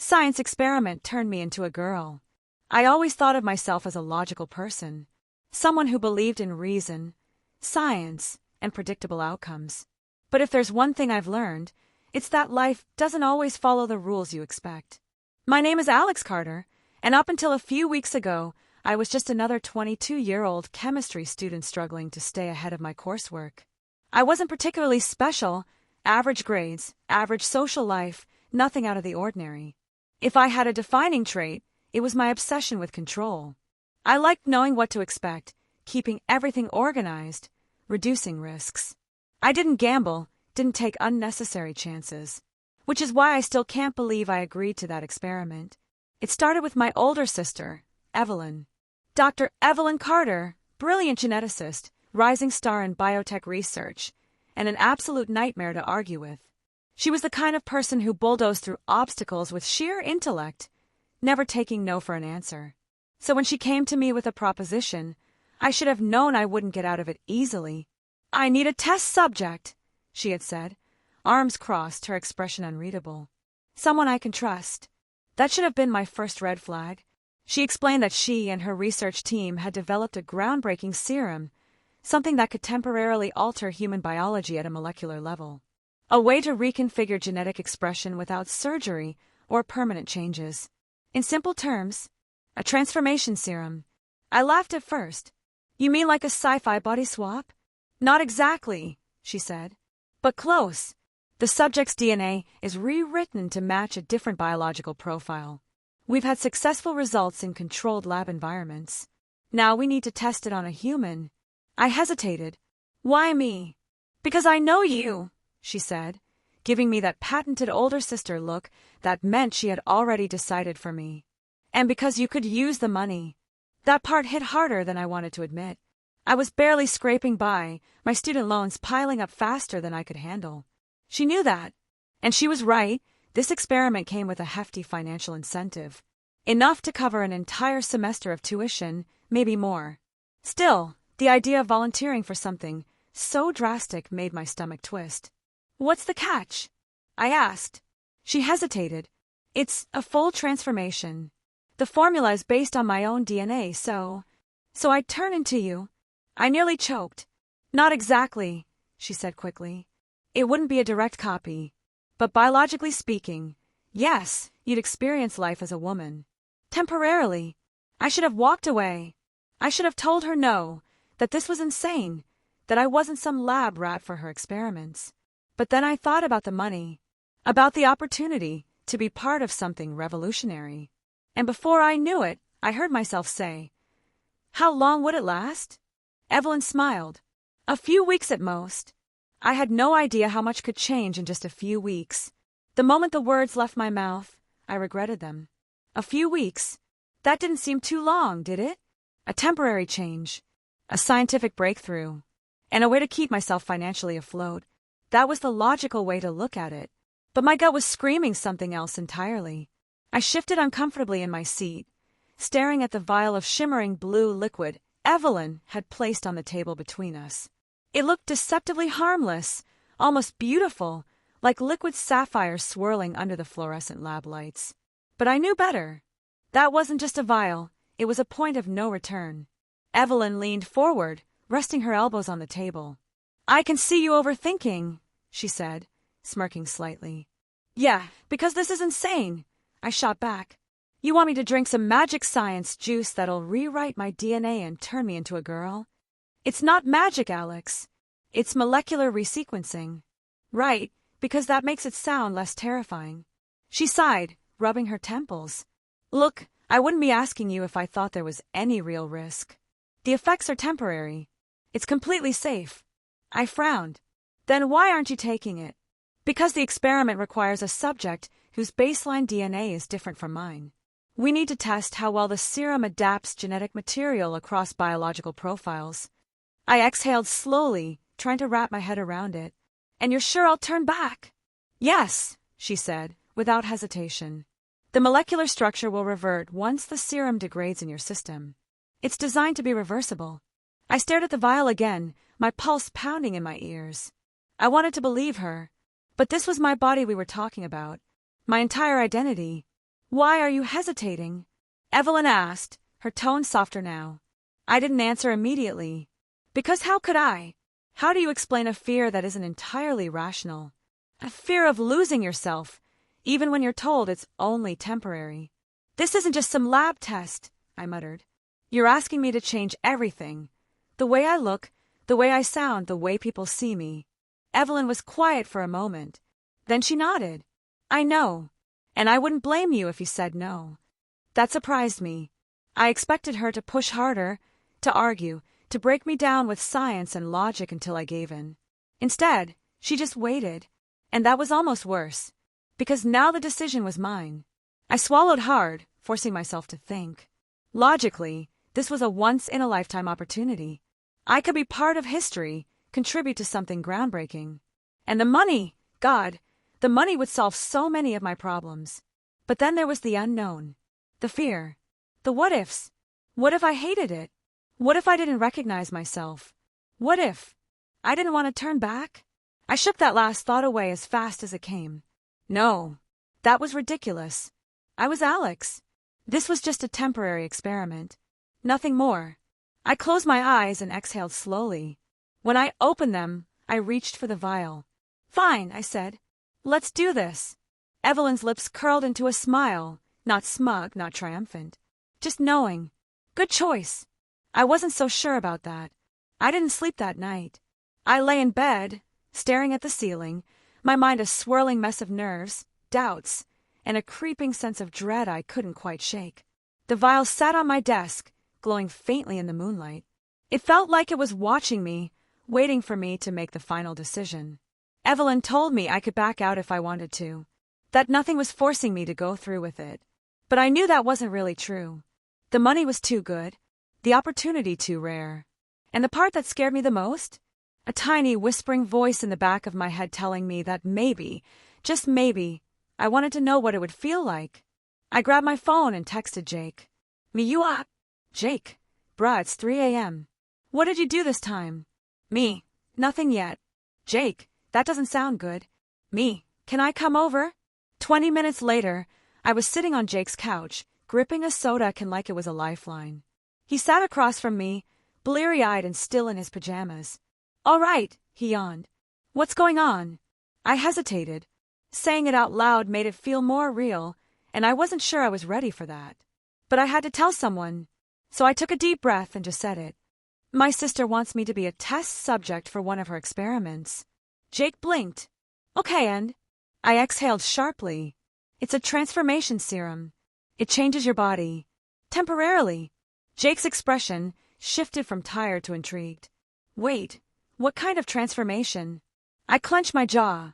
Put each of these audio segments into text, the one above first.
Science experiment turned me into a girl. I always thought of myself as a logical person, someone who believed in reason, science, and predictable outcomes. But if there's one thing I've learned, it's that life doesn't always follow the rules you expect. My name is Alex Carter, and up until a few weeks ago, I was just another 22-year-old chemistry student struggling to stay ahead of my coursework. I wasn't particularly special, average grades, average social life, nothing out of the ordinary. If I had a defining trait, it was my obsession with control. I liked knowing what to expect, keeping everything organized, reducing risks. I didn't gamble, didn't take unnecessary chances. Which is why I still can't believe I agreed to that experiment. It started with my older sister, Evelyn. Dr. Evelyn Carter, brilliant geneticist, rising star in biotech research, and an absolute nightmare to argue with. She was the kind of person who bulldozed through obstacles with sheer intellect, never taking no for an answer. So when she came to me with a proposition, I should have known I wouldn't get out of it easily. "I need a test subject," she had said, arms crossed, her expression unreadable. "Someone I can trust." That should have been my first red flag. She explained that she and her research team had developed a groundbreaking serum, something that could temporarily alter human biology at a molecular level. A way to reconfigure genetic expression without surgery or permanent changes. In simple terms, a transformation serum. I laughed at first. "You mean like a sci-fi body swap?" "Not exactly," she said, "but close. The subject's DNA is rewritten to match a different biological profile. We've had successful results in controlled lab environments. Now we need to test it on a human." I hesitated. "Why me?" "Because I know you," she said, giving me that patented older sister look that meant she had already decided for me. "And because you could use the money." That part hit harder than I wanted to admit. I was barely scraping by, my student loans piling up faster than I could handle. She knew that. And she was right. This experiment came with a hefty financial incentive. Enough to cover an entire semester of tuition, maybe more. Still, the idea of volunteering for something so drastic made my stomach twist. "What's the catch?" I asked. She hesitated. "It's a full transformation. The formula is based on my own DNA, so I'd turn into you." I nearly choked. "Not exactly," she said quickly. "It wouldn't be a direct copy. But biologically speaking, yes, you'd experience life as a woman. Temporarily." I should have walked away. I should have told her no, that this was insane, that I wasn't some lab rat for her experiments. But then I thought about the money, about the opportunity to be part of something revolutionary. And before I knew it, I heard myself say, "How long would it last?" Evelyn smiled. "A few weeks at most." I had no idea how much could change in just a few weeks. The moment the words left my mouth, I regretted them. A few weeks? That didn't seem too long, did it? A temporary change, a scientific breakthrough, and a way to keep myself financially afloat. That was the logical way to look at it. But my gut was screaming something else entirely. I shifted uncomfortably in my seat, staring at the vial of shimmering blue liquid Evelyn had placed on the table between us. It looked deceptively harmless, almost beautiful, like liquid sapphire swirling under the fluorescent lab lights. But I knew better. That wasn't just a vial, it was a point of no return. Evelyn leaned forward, resting her elbows on the table. "I can see you overthinking," she said, smirking slightly. "Yeah, because this is insane," I shot back. "You want me to drink some magic science juice that'll rewrite my DNA and turn me into a girl? It's not magic, Alex. It's molecular resequencing." "Right, because that makes it sound less terrifying." She sighed, rubbing her temples. "Look, I wouldn't be asking you if I thought there was any real risk. The effects are temporary. It's completely safe." I frowned. "Then why aren't you taking it?" "Because the experiment requires a subject whose baseline DNA is different from mine. We need to test how well the serum adapts genetic material across biological profiles." I exhaled slowly, trying to wrap my head around it. "And you're sure I'll turn back?" "Yes," she said, without hesitation. "The molecular structure will revert once the serum degrades in your system. It's designed to be reversible." I stared at the vial again, my pulse pounding in my ears. I wanted to believe her, but this was my body we were talking about, my entire identity. Why are you hesitating? Evelyn asked, her tone softer now. I didn't answer immediately. Because how could I? How do you explain a fear that isn't entirely rational? A fear of losing yourself, even when you're told it's only temporary. This isn't just some lab test, I muttered. You're asking me to change everything. The way I look, the way I sound, the way people see me. Evelyn was quiet for a moment. Then she nodded. I know. And I wouldn't blame you if you said no. That surprised me. I expected her to push harder, to argue, to break me down with science and logic until I gave in. Instead, she just waited. And that was almost worse. Because now the decision was mine. I swallowed hard, forcing myself to think. Logically, this was a once-in-a-lifetime opportunity. I could be part of history, contribute to something groundbreaking. And the money, God, the money would solve so many of my problems. But then there was the unknown. The fear. The what-ifs. What if I hated it? What if I didn't recognize myself? What if I didn't want to turn back? I shook that last thought away as fast as it came. No, that was ridiculous. I was Alex. This was just a temporary experiment. Nothing more. I closed my eyes and exhaled slowly. When I opened them, I reached for the vial. Fine, I said. Let's do this. Evelyn's lips curled into a smile, not smug, not triumphant. Just knowing. Good choice. I wasn't so sure about that. I didn't sleep that night. I lay in bed, staring at the ceiling, my mind a swirling mess of nerves, doubts, and a creeping sense of dread I couldn't quite shake. The vial sat on my desk, glowing faintly in the moonlight. It felt like it was watching me, waiting for me to make the final decision. Evelyn told me I could back out if I wanted to, that nothing was forcing me to go through with it. But I knew that wasn't really true. The money was too good, the opportunity too rare. And the part that scared me the most? A tiny whispering voice in the back of my head telling me that maybe, just maybe, I wanted to know what it would feel like. I grabbed my phone and texted Jake. Me you up? Jake. Bruh, it's 3 a.m. What did you do this time? Me. Nothing yet. Jake. That doesn't sound good. Me. Can I come over? 20 minutes later, I was sitting on Jake's couch, gripping a soda can like it was a lifeline. He sat across from me, bleary-eyed and still in his pajamas. All right, he yawned. What's going on? I hesitated. Saying it out loud made it feel more real, and I wasn't sure I was ready for that. But I had to tell someone, so I took a deep breath and just said it. My sister wants me to be a test subject for one of her experiments. Jake blinked. Okay, and? I exhaled sharply. It's a transformation serum. It changes your body. Temporarily. Jake's expression shifted from tired to intrigued. Wait, what kind of transformation? I clenched my jaw.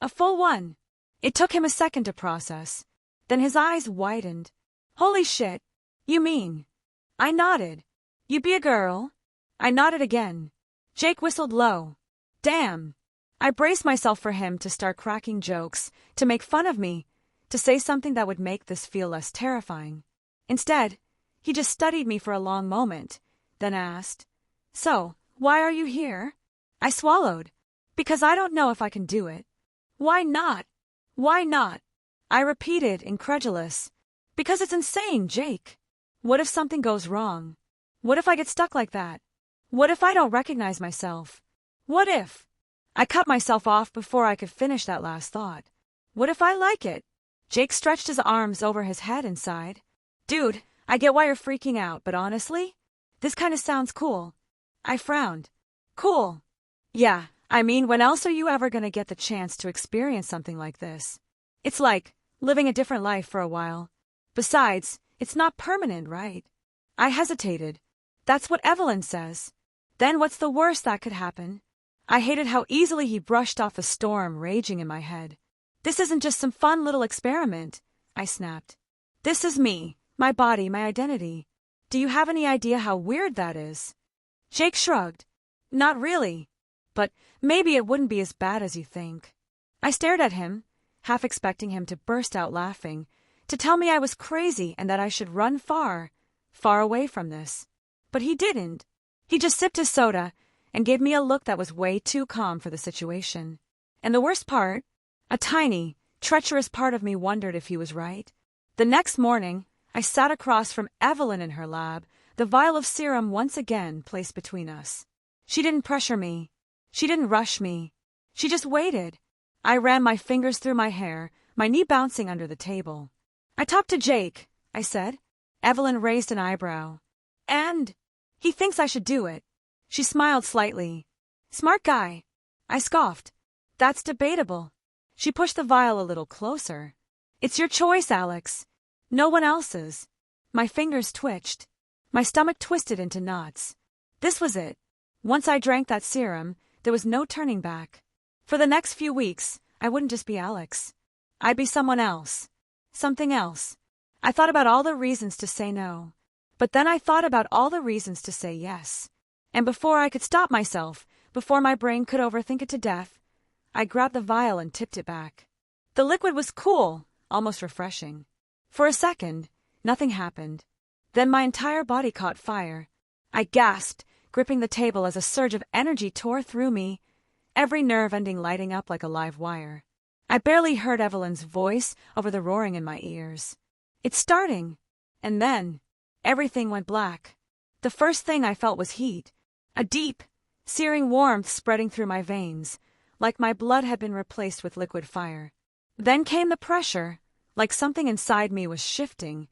A full one. It took him a second to process. Then his eyes widened. Holy shit. You mean? I nodded. You be a girl? I nodded again. Jake whistled low. Damn. I braced myself for him to start cracking jokes, to make fun of me, to say something that would make this feel less terrifying. Instead, he just studied me for a long moment, then asked, So, why are you here? I swallowed. Because I don't know if I can do it. Why not? Why not? I repeated, incredulous. Because it's insane, Jake. What if something goes wrong? What if I get stuck like that? What if I don't recognize myself? What if? I cut myself off before I could finish that last thought. What if I like it? Jake stretched his arms over his head and sighed. Dude, I get why you're freaking out, but honestly, this kind of sounds cool. I frowned. Cool. Yeah, I mean, when else are you ever gonna get the chance to experience something like this? It's like living a different life for a while. Besides, it's not permanent, right? I hesitated. That's what Evelyn says. Then what's the worst that could happen? I hated how easily he brushed off the storm raging in my head. This isn't just some fun little experiment, I snapped. This is me, my body, my identity. Do you have any idea how weird that is? Jake shrugged. Not really. But maybe it wouldn't be as bad as you think. I stared at him, half expecting him to burst out laughing, to tell me I was crazy and that I should run far, far away from this. But he didn't. He just sipped his soda and gave me a look that was way too calm for the situation. And the worst part, a tiny, treacherous part of me wondered if he was right. The next morning, I sat across from Evelyn in her lab, the vial of serum once again placed between us. She didn't pressure me. She didn't rush me. She just waited. I ran my fingers through my hair, my knee bouncing under the table. "I talked to Jake," I said. Evelyn raised an eyebrow. "And? He thinks I should do it." She smiled slightly. "Smart guy." I scoffed. "That's debatable." She pushed the vial a little closer. "It's your choice, Alex. No one else's." My fingers twitched. My stomach twisted into knots. This was it. Once I drank that serum, there was no turning back. For the next few weeks, I wouldn't just be Alex. I'd be someone else. Something else. I thought about all the reasons to say no. But then I thought about all the reasons to say yes. And before I could stop myself, before my brain could overthink it to death, I grabbed the vial and tipped it back. The liquid was cool, almost refreshing. For a second, nothing happened. Then my entire body caught fire. I gasped, gripping the table as a surge of energy tore through me, every nerve ending lighting up like a live wire. I barely heard Evelyn's voice over the roaring in my ears. "It's starting." And then, everything went black. The first thing I felt was heat, a deep, searing warmth spreading through my veins, like my blood had been replaced with liquid fire. Then came the pressure, like something inside me was shifting,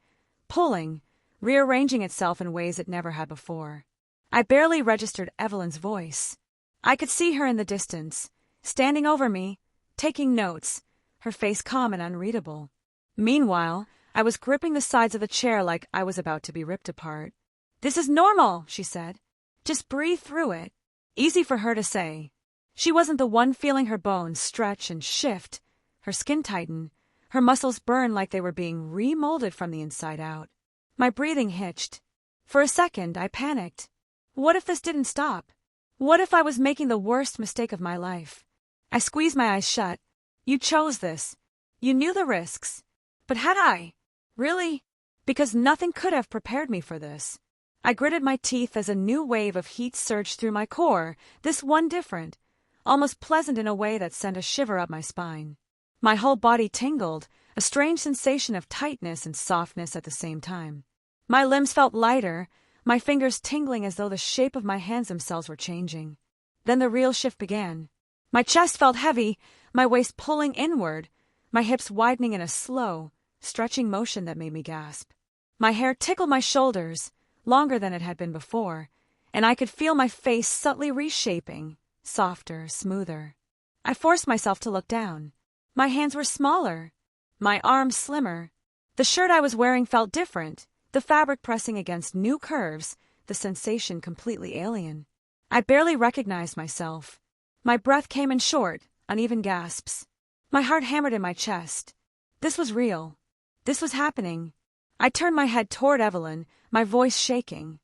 pulling, rearranging itself in ways it never had before. I barely registered Evelyn's voice. I could see her in the distance, standing over me, taking notes, her face calm and unreadable. Meanwhile, I was gripping the sides of the chair like I was about to be ripped apart. "This is normal," she said. "Just breathe through it." Easy for her to say. She wasn't the one feeling her bones stretch and shift, her skin tighten, her muscles burn like they were being remolded from the inside out. My breathing hitched. For a second, I panicked. What if this didn't stop? What if I was making the worst mistake of my life? I squeezed my eyes shut. "You chose this. You knew the risks. But had I? Really? Because nothing could have prepared me for this." I gritted my teeth as a new wave of heat surged through my core, this one different, almost pleasant in a way that sent a shiver up my spine. My whole body tingled, a strange sensation of tightness and softness at the same time. My limbs felt lighter, my fingers tingling as though the shape of my hands themselves were changing. Then the real shift began. My chest felt heavy, my waist pulling inward, my hips widening in a slow, stretching motion that made me gasp. My hair tickled my shoulders, longer than it had been before, and I could feel my face subtly reshaping, softer, smoother. I forced myself to look down. My hands were smaller, my arms slimmer. The shirt I was wearing felt different, the fabric pressing against new curves, the sensation completely alien. I barely recognized myself. My breath came in short, uneven gasps. My heart hammered in my chest. This was real. This was happening. I turned my head toward Evelyn, my voice shaking.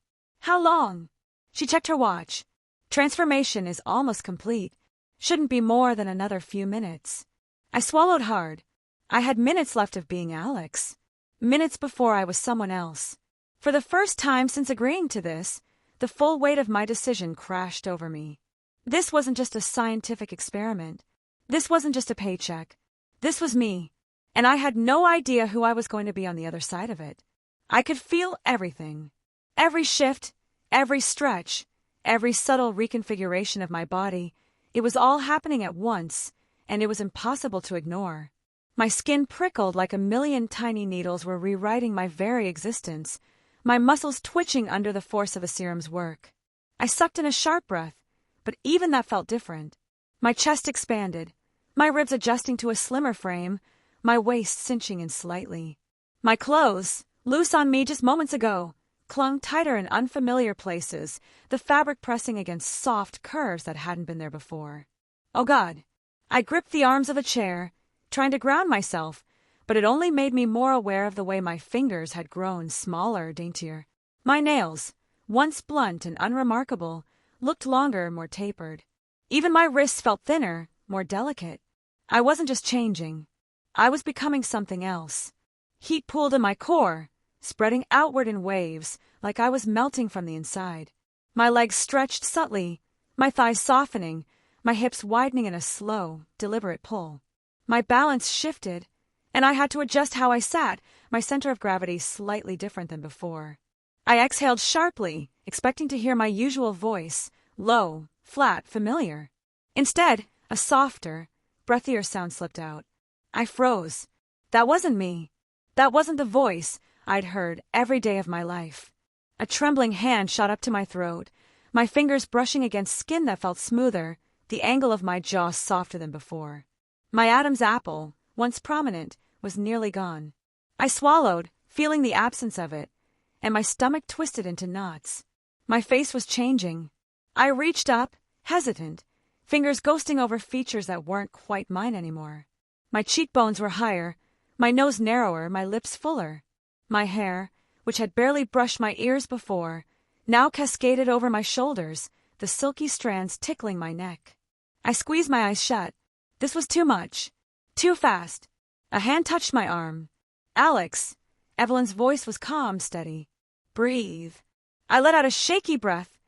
"How long?" She checked her watch. "Transformation is almost complete. Shouldn't be more than another few minutes." I swallowed hard. I had minutes left of being Alex. Minutes before I was someone else. For the first time since agreeing to this, the full weight of my decision crashed over me. This wasn't just a scientific experiment. This wasn't just a paycheck. This was me. And I had no idea who I was going to be on the other side of it. I could feel everything. Every shift, every stretch, every subtle reconfiguration of my body. It was all happening at once, and it was impossible to ignore. My skin prickled like a million tiny needles were rewriting my very existence, my muscles twitching under the force of a serum's work. I sucked in a sharp breath, but even that felt different. My chest expanded, my ribs adjusting to a slimmer frame, my waist cinching in slightly. My clothes, loose on me just moments ago, clung tighter in unfamiliar places, the fabric pressing against soft curves that hadn't been there before. Oh God! I gripped the arms of a chair, trying to ground myself, but it only made me more aware of the way my fingers had grown smaller, daintier. My nails, once blunt and unremarkable, looked longer, more tapered. Even my wrists felt thinner, more delicate. I wasn't just changing. I was becoming something else. Heat pooled in my core, spreading outward in waves, like I was melting from the inside. My legs stretched subtly, my thighs softening, my hips widening in a slow, deliberate pull. My balance shifted, and I had to adjust how I sat, my center of gravity slightly different than before. I exhaled sharply, expecting to hear my usual voice, low, flat, familiar. Instead, a softer, breathier sound slipped out. I froze. That wasn't me. That wasn't the voice I'd heard every day of my life. A trembling hand shot up to my throat, my fingers brushing against skin that felt smoother, the angle of my jaw softer than before. My Adam's apple, once prominent, was nearly gone. I swallowed, feeling the absence of it, and my stomach twisted into knots. My face was changing. I reached up, hesitant, fingers ghosting over features that weren't quite mine anymore. My cheekbones were higher, my nose narrower, my lips fuller. My hair, which had barely brushed my ears before, now cascaded over my shoulders, the silky strands tickling my neck. I squeezed my eyes shut. This was too much. Too fast. A hand touched my arm. "Alex." Evelyn's voice was calm, steady. "Breathe." I let out a shaky breath,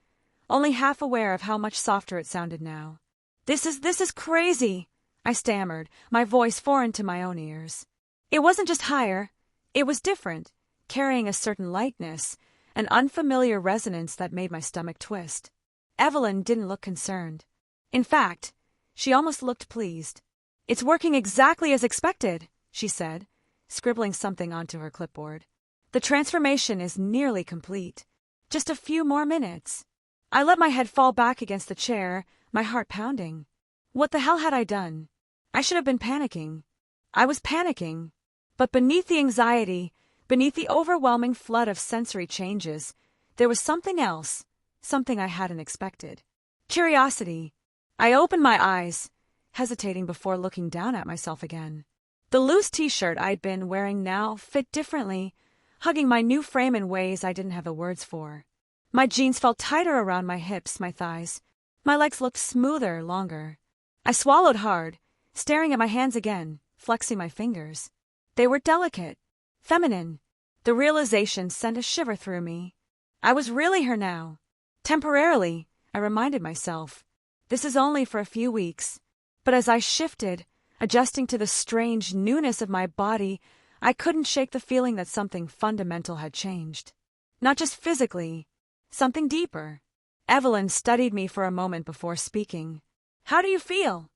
only half aware of how much softer it sounded now. This is crazy," I stammered, my voice foreign to my own ears. It wasn't just higher. It was different, carrying a certain lightness, an unfamiliar resonance that made my stomach twist. Evelyn didn't look concerned. In fact, she almost looked pleased. "It's working exactly as expected," she said, scribbling something onto her clipboard. "The transformation is nearly complete. Just a few more minutes." I let my head fall back against the chair, my heart pounding. What the hell had I done? I should have been panicking. I was panicking. But beneath the anxiety, beneath the overwhelming flood of sensory changes, there was something else, something I hadn't expected. Curiosity. I opened my eyes, hesitating before looking down at myself again. The loose t-shirt I'd been wearing now fit differently, hugging my new frame in ways I didn't have the words for. My jeans felt tighter around my hips, my thighs. My legs looked smoother, longer. I swallowed hard, staring at my hands again, flexing my fingers. They were delicate, feminine. The realization sent a shiver through me. I was really her now. Temporarily, I reminded myself. This is only for a few weeks. But as I shifted, adjusting to the strange newness of my body, I couldn't shake the feeling that something fundamental had changed. Not just physically, something deeper. Evelyn studied me for a moment before speaking. "How do you feel?"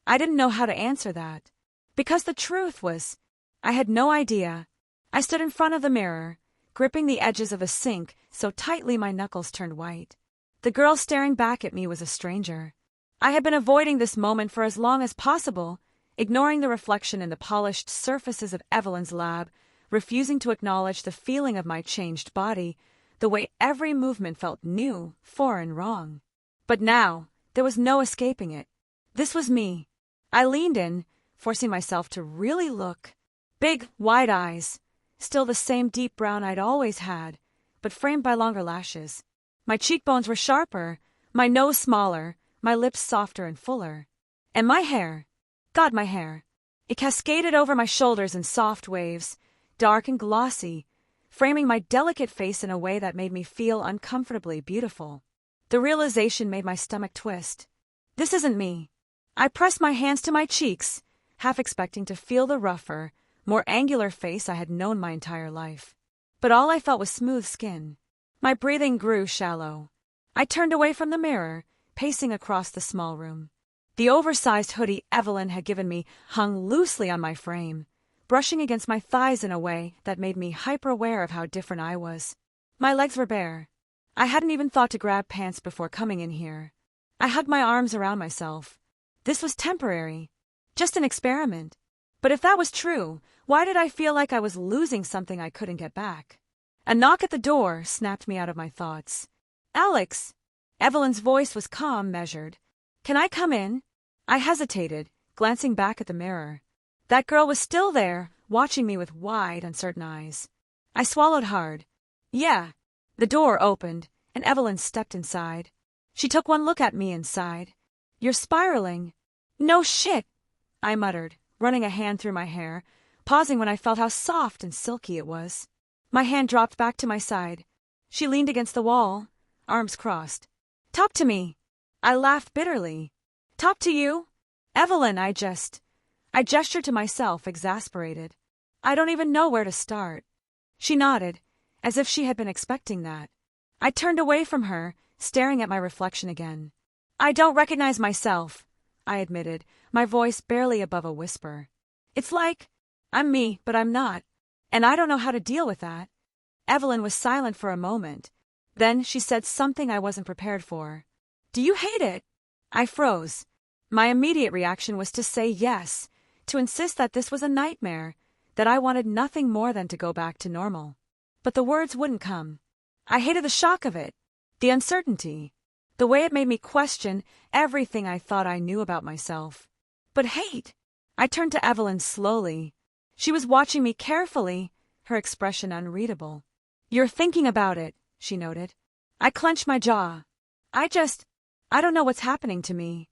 I didn't know how to answer that. Because the truth was, I had no idea. I stood in front of the mirror, gripping the edges of a sink so tightly my knuckles turned white. The girl staring back at me was a stranger. I had been avoiding this moment for as long as possible, ignoring the reflection in the polished surfaces of Evelyn's lab, refusing to acknowledge the feeling of my changed body, the way every movement felt new, foreign, wrong. But now, there was no escaping it. This was me. I leaned in, forcing myself to really look. Big, wide eyes, still the same deep brown I'd always had, but framed by longer lashes. My cheekbones were sharper, my nose smaller, my lips softer and fuller. And my hair. God, my hair. It cascaded over my shoulders in soft waves, dark and glossy, framing my delicate face in a way that made me feel uncomfortably beautiful. The realization made my stomach twist. This isn't me. I pressed my hands to my cheeks, half expecting to feel the rougher, more angular face I had known my entire life. But all I felt was smooth skin. My breathing grew shallow. I turned away from the mirror, pacing across the small room. The oversized hoodie Evelyn had given me hung loosely on my frame, brushing against my thighs in a way that made me hyper-aware of how different I was. My legs were bare. I hadn't even thought to grab pants before coming in here. I hugged my arms around myself. This was temporary. Just an experiment. But if that was true, why did I feel like I was losing something I couldn't get back? A knock at the door snapped me out of my thoughts. "Alex!" Evelyn's voice was calm, measured. "Can I come in?" I hesitated, glancing back at the mirror. That girl was still there, watching me with wide, uncertain eyes. I swallowed hard. "Yeah." The door opened, and Evelyn stepped inside. She took one look at me and sighed. "You're spiraling." "No shit," I muttered, running a hand through my hair, pausing when I felt how soft and silky it was. My hand dropped back to my side. She leaned against the wall, arms crossed. "Talk to me." I laughed bitterly. "Talk to you?" "Evelyn, I gestured to myself, exasperated. I don't even know where to start. She nodded, as if she had been expecting that. I turned away from her, staring at my reflection again. I don't recognize myself, I admitted, my voice barely above a whisper. It's like, I'm me, but I'm not. And I don't know how to deal with that. Evelyn was silent for a moment. Then she said something I wasn't prepared for. Do you hate it? I froze. My immediate reaction was to say yes, to insist that this was a nightmare, that I wanted nothing more than to go back to normal. But the words wouldn't come. I hated the shock of it, the uncertainty, the way it made me question everything I thought I knew about myself. But hate? I turned to Evelyn slowly. She was watching me carefully, her expression unreadable. You're thinking about it, she noted. I clenched my jaw. I don't know what's happening to me.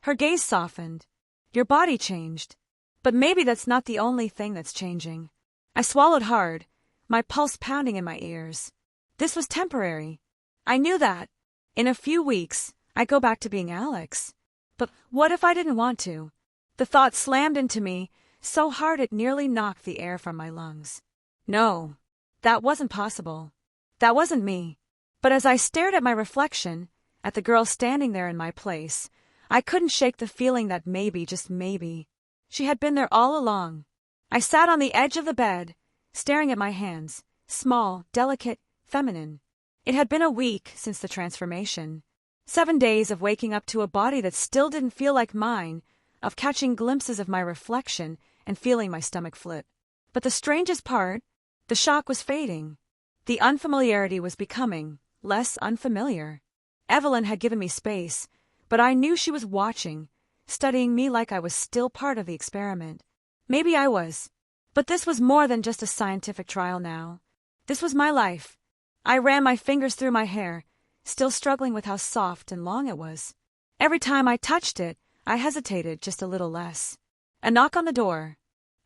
Her gaze softened. Your body changed. But maybe that's not the only thing that's changing. I swallowed hard, my pulse pounding in my ears. This was temporary. I knew that. In a few weeks, I'd go back to being Alex. But what if I didn't want to? The thought slammed into me, so hard it nearly knocked the air from my lungs. No, that wasn't possible. That wasn't me. But as I stared at my reflection, at the girl standing there in my place, I couldn't shake the feeling that maybe, just maybe, she had been there all along. I sat on the edge of the bed, staring at my hands, small, delicate, feminine. It had been a week since the transformation. 7 days of waking up to a body that still didn't feel like mine, of catching glimpses of my reflection and feeling my stomach flip. But the strangest part, the shock was fading. The unfamiliarity was becoming less unfamiliar. Evelyn had given me space, but I knew she was watching, studying me like I was still part of the experiment. Maybe I was. But this was more than just a scientific trial now. This was my life. I ran my fingers through my hair, still struggling with how soft and long it was. Every time I touched it, I hesitated just a little less. A knock on the door.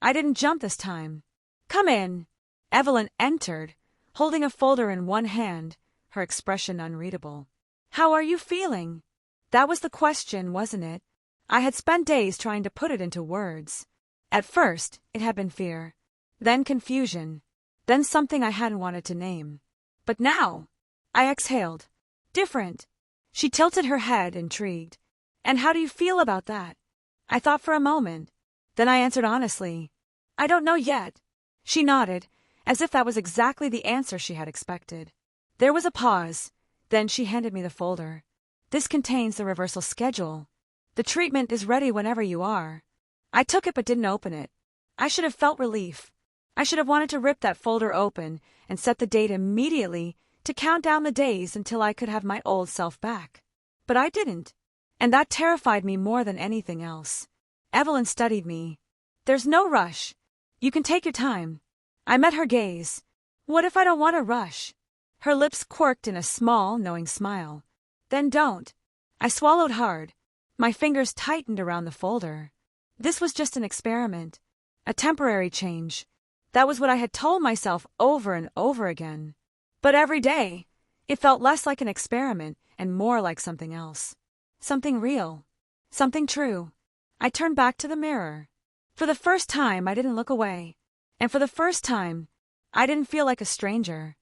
I didn't jump this time. Come in. Evelyn entered, holding a folder in one hand, her expression unreadable. How are you feeling? That was the question, wasn't it? I had spent days trying to put it into words. At first, it had been fear, then confusion, then something I hadn't wanted to name. But now, I exhaled. Different. She tilted her head, intrigued. And how do you feel about that? I thought for a moment. Then I answered honestly. I don't know yet. She nodded, as if that was exactly the answer she had expected. There was a pause. Then she handed me the folder. This contains the reversal schedule. The treatment is ready whenever you are. I took it but didn't open it. I should have felt relief. I should have wanted to rip that folder open and set the date immediately to count down the days until I could have my old self back. But I didn't. And that terrified me more than anything else. Evelyn studied me. There's no rush. You can take your time. I met her gaze. What if I don't want to rush? Her lips quirked in a small, knowing smile. Then don't. I swallowed hard. My fingers tightened around the folder. This was just an experiment. A temporary change. That was what I had told myself over and over again. But every day, it felt less like an experiment and more like something else. Something real. Something true. I turned back to the mirror. For the first time, I didn't look away. And for the first time, I didn't feel like a stranger.